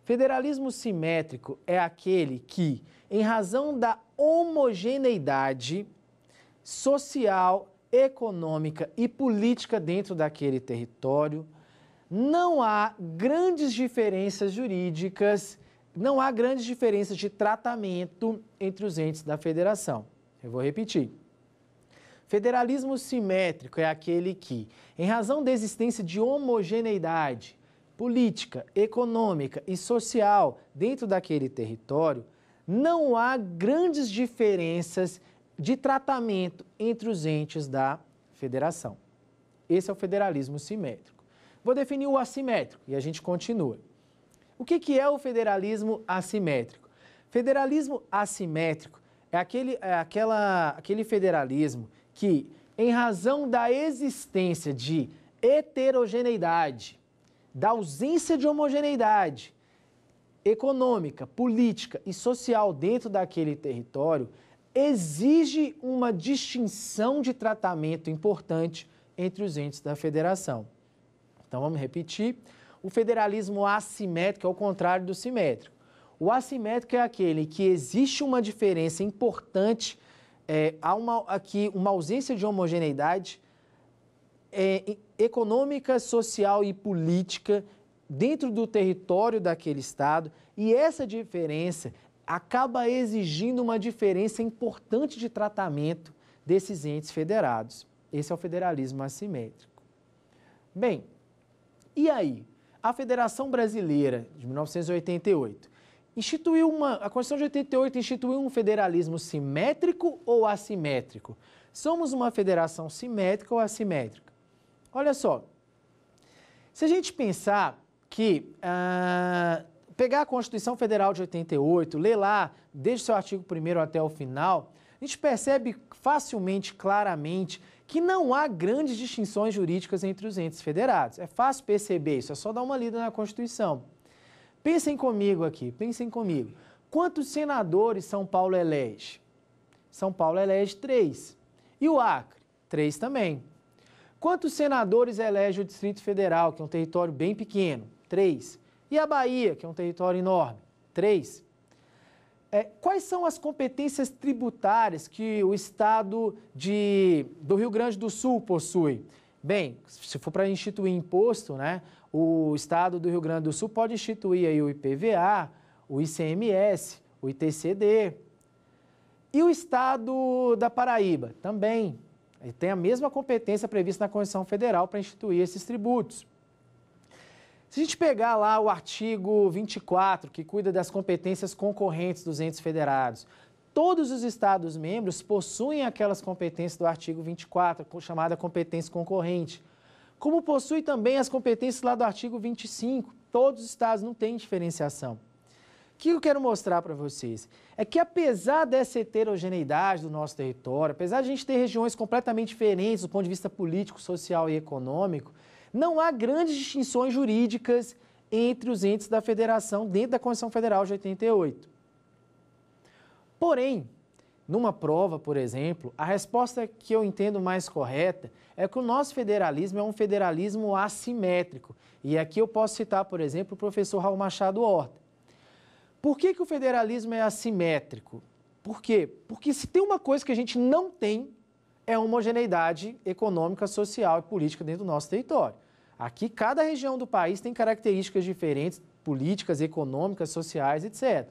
Federalismo simétrico é aquele que, em razão da homogeneidade social, econômica e política dentro daquele território, não há grandes diferenças jurídicas, não há grandes diferenças de tratamento entre os entes da federação. Eu vou repetir. Federalismo simétrico é aquele que, em razão da existência de homogeneidade política, econômica e social dentro daquele território, não há grandes diferenças de tratamento entre os entes da federação. Esse é o federalismo simétrico. Vou definir o assimétrico e a gente continua. O que é o federalismo assimétrico? Federalismo assimétrico é aquele federalismo que, em razão da existência de heterogeneidade, da ausência de homogeneidade econômica, política e social dentro daquele território, exige uma distinção de tratamento importante entre os entes da federação. Então, vamos repetir. O federalismo assimétrico é o contrário do simétrico. O assimétrico é aquele que existe uma diferença importante, há uma ausência de homogeneidade econômica, social e política dentro do território daquele Estado, e essa diferença acaba exigindo uma diferença importante de tratamento desses entes federados. Esse é o federalismo assimétrico. Bem, e aí? A Federação Brasileira, de 1988, a Constituição de 88 instituiu um federalismo simétrico ou assimétrico? Somos uma federação simétrica ou assimétrica? Olha só, se a gente pensar que, pegar a Constituição Federal de 88, ler lá, desde o seu artigo 1º até o final, a gente percebe facilmente, claramente, que não há grandes distinções jurídicas entre os entes federados. É fácil perceber isso, é só dar uma lida na Constituição. Pensem comigo aqui, pensem comigo. Quantos senadores São Paulo elege? São Paulo elege 3. E o Acre? 3 também. Quantos senadores elege o Distrito Federal, que é um território bem pequeno? 3. E a Bahia, que é um território enorme? 3. Quais são as competências tributárias que o estado do Rio Grande do Sul possui? Bem, se for para instituir imposto, né, o estado do Rio Grande do Sul pode instituir aí o IPVA, o ICMS, o ITCD. E o estado da Paraíba também. Ele tem a mesma competência prevista na Constituição Federal para instituir esses tributos. Se a gente pegar lá o artigo 24, que cuida das competências concorrentes dos entes federados, todos os Estados-membros possuem aquelas competências do artigo 24, chamada competência concorrente. Como possui também as competências lá do artigo 25, todos os Estados não têm diferenciação. O que eu quero mostrar para vocês é que, apesar dessa heterogeneidade do nosso território, apesar de a gente ter regiões completamente diferentes do ponto de vista político, social e econômico, não há grandes distinções jurídicas entre os entes da federação dentro da Constituição Federal de 88. Porém, numa prova, por exemplo, a resposta que eu entendo mais correta é que o nosso federalismo é um federalismo assimétrico. E aqui eu posso citar, por exemplo, o professor Raul Machado Horta. Por que o federalismo é assimétrico? Por quê? Porque se tem uma coisa que a gente não tem, é homogeneidade econômica, social e política dentro do nosso território. Aqui, cada região do país tem características diferentes, políticas, econômicas, sociais, etc.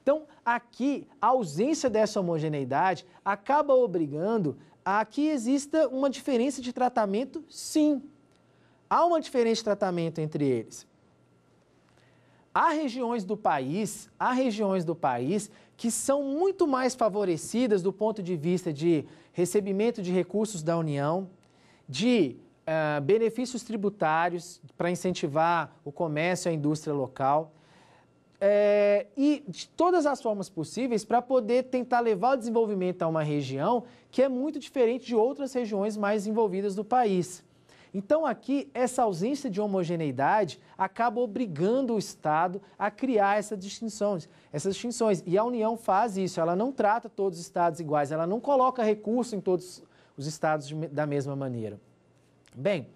Então, aqui, a ausência dessa homogeneidade acaba obrigando a que exista uma diferença de tratamento, sim. Há uma diferença de tratamento entre eles. Há regiões do país que são muito mais favorecidas do ponto de vista de recebimento de recursos da União, de benefícios tributários para incentivar o comércio e a indústria local, e de todas as formas possíveis para poder tentar levar o desenvolvimento a uma região que é muito diferente de outras regiões mais desenvolvidas do país. Então, aqui, essa ausência de homogeneidade acaba obrigando o Estado a criar essas distinções. E a União faz isso, ela não trata todos os Estados iguais, ela não coloca recurso em todos os Estados da mesma maneira. Bem,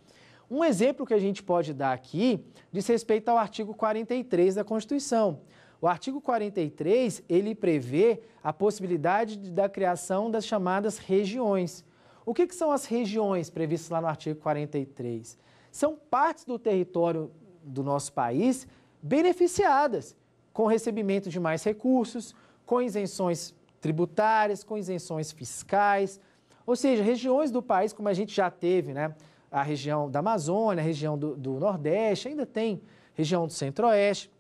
um exemplo que a gente pode dar aqui diz respeito ao artigo 43 da Constituição. O artigo 43, ele prevê a possibilidade da criação das chamadas regiões. O que são as regiões previstas lá no artigo 43? São partes do território do nosso país beneficiadas com recebimento de mais recursos, com isenções tributárias, com isenções fiscais. Ou seja, regiões do país, como a gente já teve, né? A região da Amazônia, a região do Nordeste, ainda tem região do Centro-Oeste.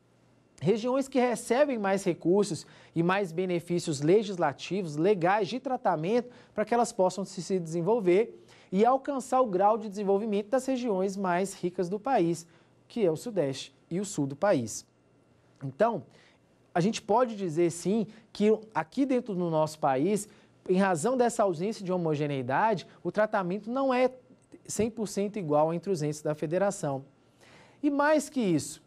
Regiões que recebem mais recursos e mais benefícios legislativos, legais de tratamento para que elas possam se desenvolver e alcançar o grau de desenvolvimento das regiões mais ricas do país, que é o Sudeste e o Sul do país. Então, a gente pode dizer sim que aqui dentro do nosso país, em razão dessa ausência de homogeneidade, o tratamento não é 100% igual entre os entes da federação. E mais que isso,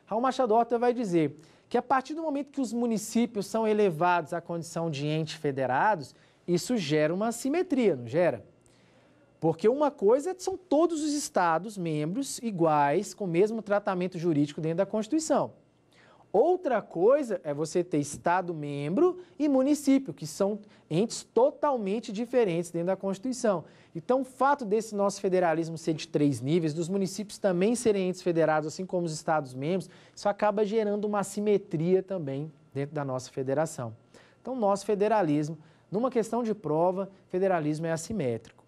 Raul Machado Horta vai dizer que a partir do momento que os municípios são elevados à condição de entes federados, isso gera uma assimetria, não gera? Porque uma coisa são todos os estados membros iguais, com o mesmo tratamento jurídico dentro da Constituição. Outra coisa é você ter estado membro e município, que são entes totalmente diferentes dentro da Constituição. Então, o fato desse nosso federalismo ser de 3 níveis, dos municípios também serem entes federados, assim como os estados membros, isso acaba gerando uma assimetria também dentro da nossa federação. Então, nosso federalismo, numa questão de prova, federalismo é assimétrico.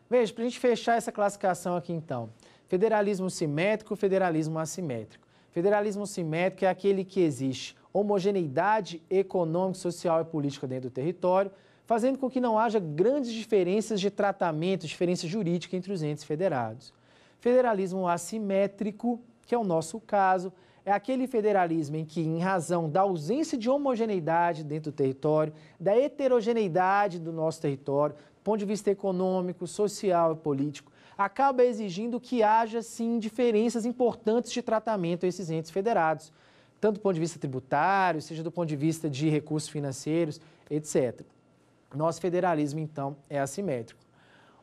Veja, para a gente fechar essa classificação aqui então, federalismo simétrico, federalismo assimétrico. Federalismo simétrico é aquele que existe homogeneidade econômica, social e política dentro do território, fazendo com que não haja grandes diferenças de tratamento, diferença jurídica entre os entes federados. Federalismo assimétrico, que é o nosso caso, é aquele federalismo em que, em razão da ausência de homogeneidade dentro do território, da heterogeneidade do nosso território, do ponto de vista econômico, social e político, acaba exigindo que haja, sim, diferenças importantes de tratamento a esses entes federados. tanto do ponto de vista tributário, seja do ponto de vista de recursos financeiros, etc. Nosso federalismo, então, é assimétrico.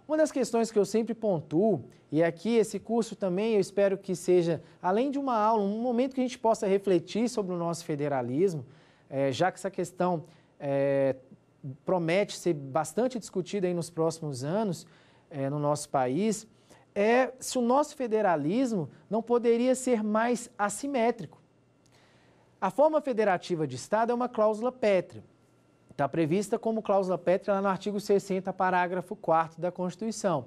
Uma das questões que eu sempre pontuo, e aqui esse curso também eu espero que seja, além de uma aula, um momento que a gente possa refletir sobre o nosso federalismo, já que essa questão promete ser bastante discutida aí nos próximos anos no nosso país, é se o nosso federalismo não poderia ser mais assimétrico. A forma federativa de Estado é uma cláusula pétrea. Está prevista como cláusula pétrea lá no artigo 60, parágrafo 4º da Constituição.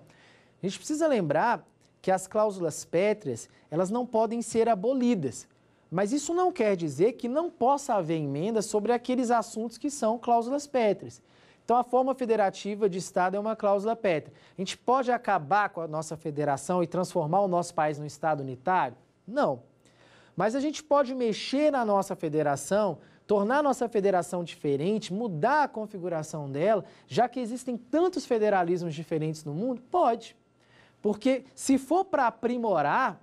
A gente precisa lembrar que as cláusulas pétreas, elas não podem ser abolidas, mas isso não quer dizer que não possa haver emenda sobre aqueles assuntos que são cláusulas pétreas. Então, a forma federativa de Estado é uma cláusula pétrea. A gente pode acabar com a nossa federação e transformar o nosso país num Estado unitário? Não. Mas a gente pode mexer na nossa federação, tornar a nossa federação diferente, mudar a configuração dela, já que existem tantos federalismos diferentes no mundo? Pode. Porque se for para aprimorar,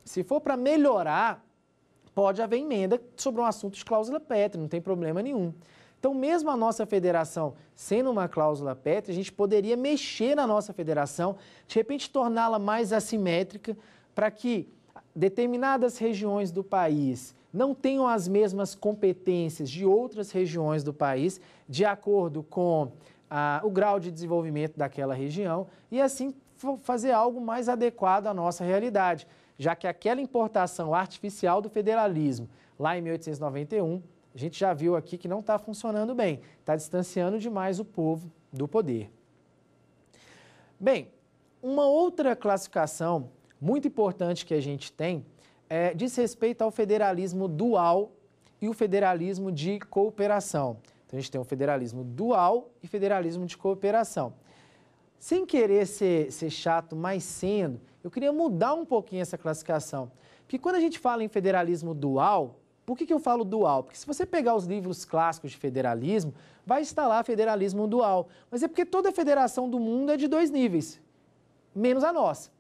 se for para melhorar, pode haver emenda sobre um assunto de cláusula pétrea, não tem problema nenhum. Então, mesmo a nossa federação sendo uma cláusula pétrea, a gente poderia mexer na nossa federação, de repente torná-la mais assimétrica, para que determinadas regiões do país não tenham as mesmas competências de outras regiões do país, de acordo com o grau de desenvolvimento daquela região, e assim fazer algo mais adequado à nossa realidade, já que aquela importação artificial do federalismo, lá em 1891, a gente já viu aqui que não está funcionando bem, está distanciando demais o povo do poder. Bem, uma outra classificação muito importante que a gente tem diz respeito ao federalismo dual e o federalismo de cooperação. Então, a gente tem o federalismo dual e federalismo de cooperação. Sem querer ser chato, mas sendo, eu queria mudar um pouquinho essa classificação. Porque quando a gente fala em federalismo dual, por que eu falo dual? Porque se você pegar os livros clássicos de federalismo, vai estar lá federalismo dual. Mas é porque toda federação do mundo é de 2 níveis, menos a nossa.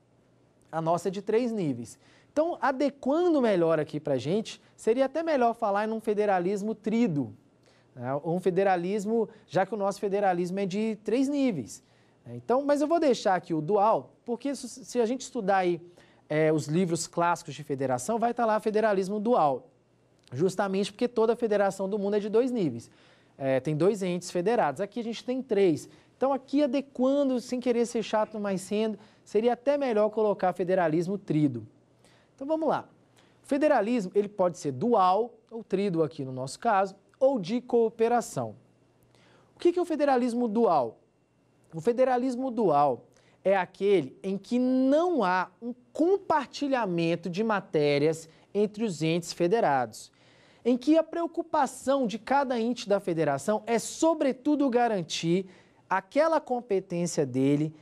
A nossa é de 3 níveis. Então, adequando melhor aqui para a gente, seria até melhor falar em um federalismo tríduo, né? Um federalismo, já que o nosso federalismo é de 3 níveis. Então, mas eu vou deixar aqui o dual, porque se a gente estudar aí os livros clássicos de federação, vai estar lá federalismo dual, justamente porque toda federação do mundo é de 2 níveis. Tem 2 entes federados, aqui a gente tem 3. Então, aqui adequando, sem querer ser chato, mas sendo, seria até melhor colocar federalismo tríduo. Então, vamos lá. O federalismo, ele pode ser dual, ou tríduo aqui no nosso caso, ou de cooperação. O que é o federalismo dual? O federalismo dual é aquele em que não há um compartilhamento de matérias entre os entes federados, em que a preocupação de cada ente da federação é, sobretudo, garantir aquela competência dele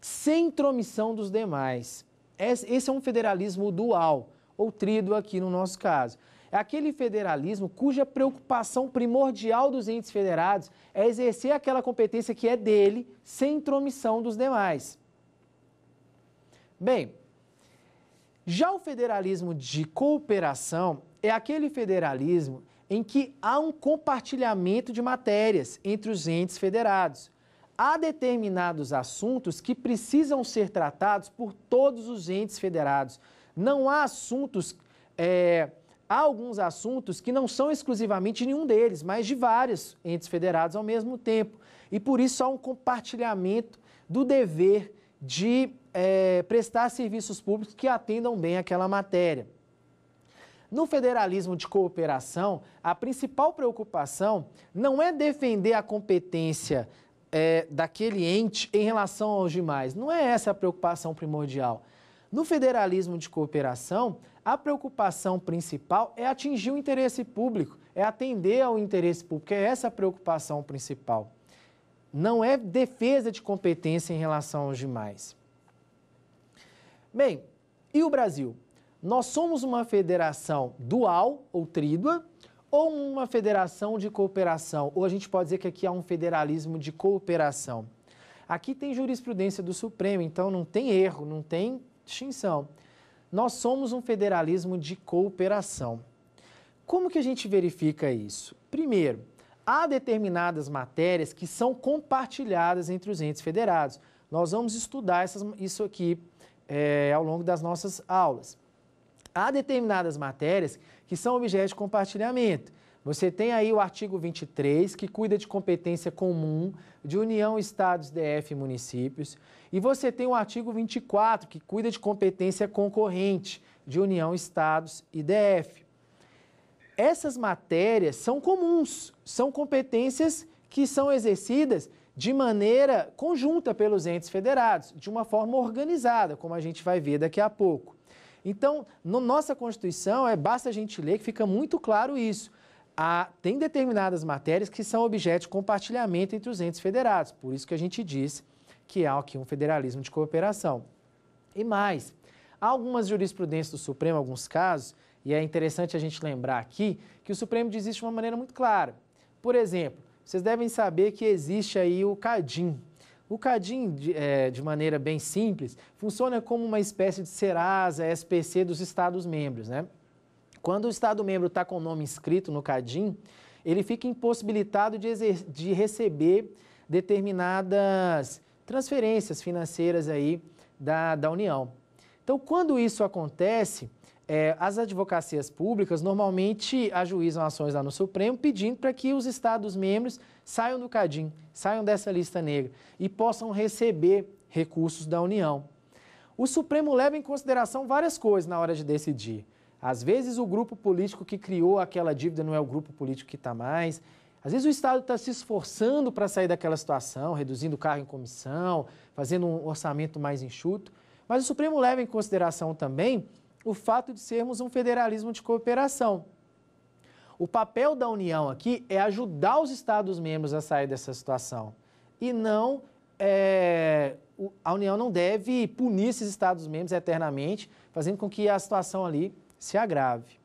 sem intromissão dos demais. Esse é um federalismo dual, ou tríduo aqui no nosso caso. É aquele federalismo cuja preocupação primordial dos entes federados é exercer aquela competência que é dele, sem intromissão dos demais. Bem, já o federalismo de cooperação é aquele federalismo em que há um compartilhamento de matérias entre os entes federados. Há determinados assuntos que precisam ser tratados por todos os entes federados. Não há assuntos, há alguns assuntos que não são exclusivamente de nenhum deles, mas de vários entes federados ao mesmo tempo. E por isso há um compartilhamento do dever de prestar serviços públicos que atendam bem aquela matéria. No federalismo de cooperação, a principal preocupação não é defender a competência daquele ente em relação aos demais. Não é essa a preocupação primordial. No federalismo de cooperação, a preocupação principal é atingir o interesse público, é atender ao interesse público, é essa a preocupação principal. Não é defesa de competência em relação aos demais. Bem, e o Brasil? Nós somos uma federação dual ou trídua, ou uma federação de cooperação, ou a gente pode dizer que aqui há um federalismo de cooperação. Aqui tem jurisprudência do Supremo, então não tem erro, não tem distinção. Nós somos um federalismo de cooperação. Como que a gente verifica isso? Primeiro, há determinadas matérias que são compartilhadas entre os entes federados. Nós vamos estudar isso aqui ao longo das nossas aulas. Há determinadas matérias que são objeto de compartilhamento. Você tem aí o artigo 23, que cuida de competência comum de União, Estados, DF e municípios. E você tem o artigo 24, que cuida de competência concorrente de União, Estados e DF. Essas matérias são comuns, são competências que são exercidas de maneira conjunta pelos entes federados, de uma forma organizada, como a gente vai ver daqui a pouco. Então, na nossa Constituição, basta a gente ler que fica muito claro isso. Tem determinadas matérias que são objeto de compartilhamento entre os entes federados, por isso que a gente diz que há aqui um federalismo de cooperação. E mais, há algumas jurisprudências do Supremo, alguns casos, e é interessante a gente lembrar aqui que o Supremo diz isso de uma maneira muito clara. Por exemplo, vocês devem saber que existe aí o CADIM. O CADIM, de maneira bem simples, funciona como uma espécie de Serasa, SPC dos Estados-membros, né? Quando o Estado-membro está com o nome inscrito no CADIM, ele fica impossibilitado de receber determinadas transferências financeiras aí da União. Então, quando isso acontece, as advocacias públicas normalmente ajuizam ações lá no Supremo pedindo para que os Estados-membros saiam do CADIM, saiam dessa lista negra e possam receber recursos da União. O Supremo leva em consideração várias coisas na hora de decidir. Às vezes o grupo político que criou aquela dívida não é o grupo político que está mais. Às vezes o Estado está se esforçando para sair daquela situação, reduzindo o cargo em comissão, fazendo um orçamento mais enxuto. Mas o Supremo leva em consideração também o fato de sermos um federalismo de cooperação. O papel da União aqui é ajudar os Estados-membros a sair dessa situação. E não, a União não deve punir esses Estados-membros eternamente, fazendo com que a situação ali se agrave.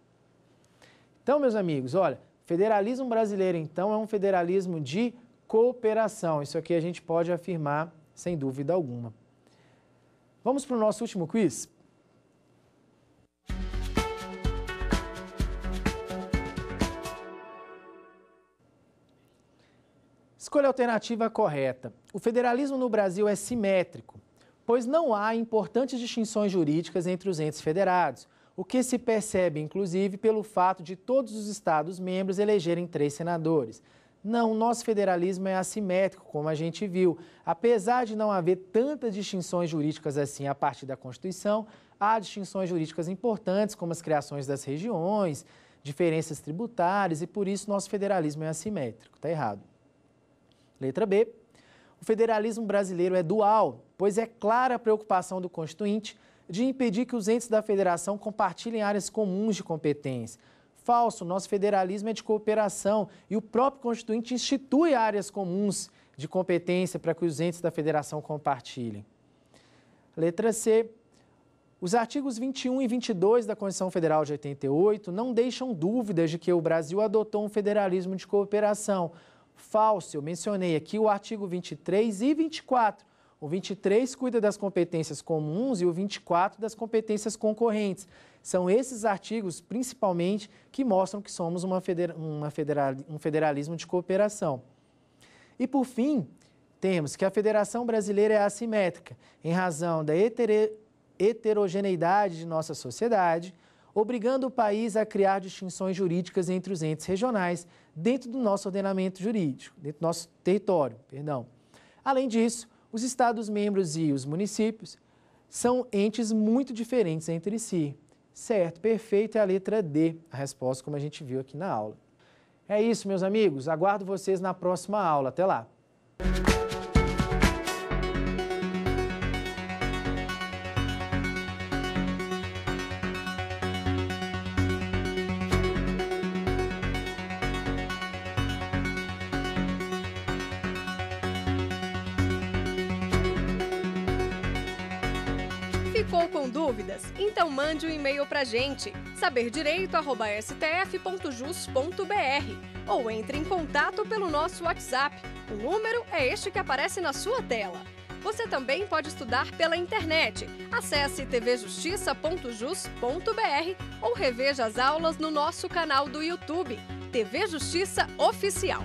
Então, meus amigos, olha, federalismo brasileiro, então, é um federalismo de cooperação. Isso aqui a gente pode afirmar sem dúvida alguma. Vamos para o nosso último quiz? Escolha a alternativa correta. O federalismo no Brasil é simétrico, pois não há importantes distinções jurídicas entre os entes federados, o que se percebe, inclusive, pelo fato de todos os Estados-membros elegerem 3 senadores. Não, nosso federalismo é assimétrico, como a gente viu. Apesar de não haver tantas distinções jurídicas assim a partir da Constituição, há distinções jurídicas importantes, como as criações das regiões, diferenças tributárias, e por isso nosso federalismo é assimétrico. Está errado. Letra B. O federalismo brasileiro é dual, pois é clara a preocupação do Constituinte de impedir que os entes da federação compartilhem áreas comuns de competência. Falso, nosso federalismo é de cooperação e o próprio Constituinte institui áreas comuns de competência para que os entes da federação compartilhem. Letra C. Os artigos 21 e 22 da Constituição Federal de 88 não deixam dúvidas de que o Brasil adotou um federalismo de cooperação. Falso, eu mencionei aqui o artigo 23 e 24. O 23 cuida das competências comuns e o 24 das competências concorrentes. São esses artigos, principalmente, que mostram que somos um federalismo de cooperação. E, por fim, temos que a Federação Brasileira é assimétrica, em razão da heterogeneidade de nossa sociedade, obrigando o país a criar distinções jurídicas entre os entes regionais dentro do nosso ordenamento jurídico, dentro do nosso território, perdão. Além disso, os Estados-membros e os municípios são entes muito diferentes entre si. Certo, perfeito, é a letra D, a resposta como a gente viu aqui na aula. É isso, meus amigos, aguardo vocês na próxima aula. Até lá! Ficou com dúvidas? Então mande um e-mail pra gente, saberdireito@stf.jus.br, ou entre em contato pelo nosso WhatsApp. O número é este que aparece na sua tela. Você também pode estudar pela internet. Acesse tvjustiça.jus.br ou reveja as aulas no nosso canal do YouTube, TV Justiça Oficial.